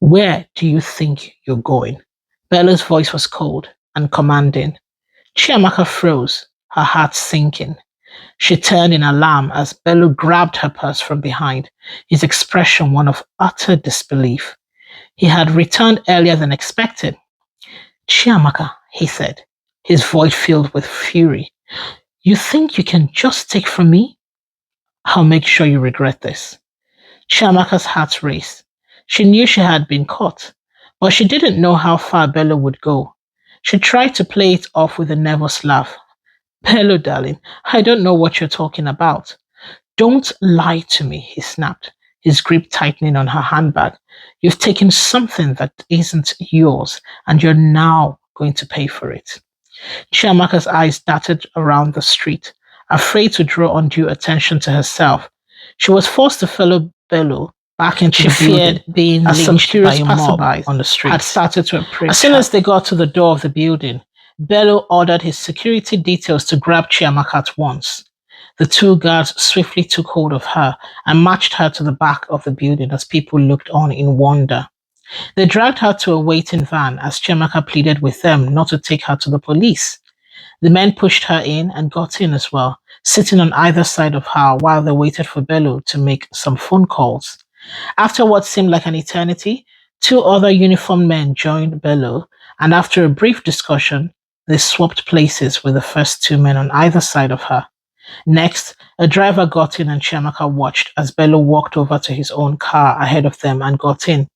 Where do you think you're going? Bello's voice was cold and commanding. Chiamaka froze, her heart sinking. She turned in alarm as Bello grabbed her purse from behind, his expression one of utter disbelief. He had returned earlier than expected. Chiamaka, he said, his voice filled with fury. You think you can just take from me? I'll make sure you regret this. Chiamaka's heart raced. She knew she had been caught, but she didn't know how far Bello would go. She tried to play it off with a nervous laugh. Bello, darling, I don't know what you're talking about. Don't lie to me, he snapped, his grip tightening on her handbag. You've taken something that isn't yours, and you're now going to pay for it. Chiamaka's eyes darted around the street, afraid to draw undue attention to herself. She was forced to follow Bello back into the building. She feared being as some curious passerby on the street had started to approach. As soon as they got to the door of the building, Bello ordered his security details to grab Chiamaka at once. The two guards swiftly took hold of her and marched her to the back of the building as people looked on in wonder. They dragged her to a waiting van as Chiamaka pleaded with them not to take her to the police. The men pushed her in and got in as well, sitting on either side of her while they waited for Bello to make some phone calls. After what seemed like an eternity, two other uniformed men joined Bello, and after a brief discussion, they swapped places with the first two men on either side of her. Next, a driver got in and Chiamaka watched as Bello walked over to his own car ahead of them and got in.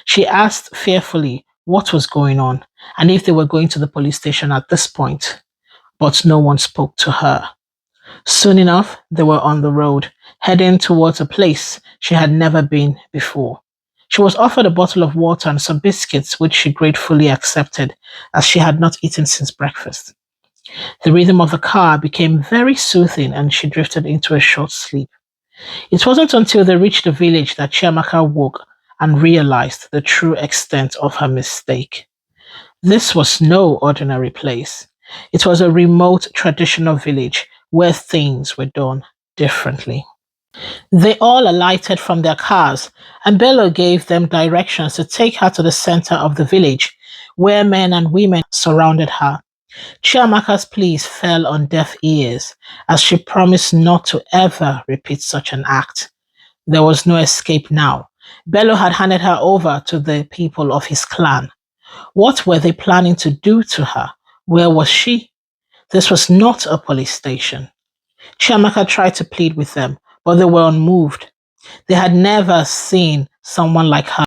She asked fearfully what was going on and if they were going to the police station at this point, but no one spoke to her. Soon enough, they were on the road, heading towards a place she had never been before. She was offered a bottle of water and some biscuits, which she gratefully accepted, as she had not eaten since breakfast. The rhythm of the car became very soothing and she drifted into a short sleep. It wasn't until they reached the village that Chiamaka woke and realized the true extent of her mistake. This was no ordinary place. It was a remote traditional village where things were done differently. They all alighted from their cars, and Bello gave them directions to take her to the center of the village, where men and women surrounded her. Chiamaka's pleas fell on deaf ears, as she promised not to ever repeat such an act. There was no escape now. Bello had handed her over to the people of his clan. What were they planning to do to her? Where was she? This was not a police station. Chiamaka tried to plead with them, but they were unmoved. They had never seen someone like her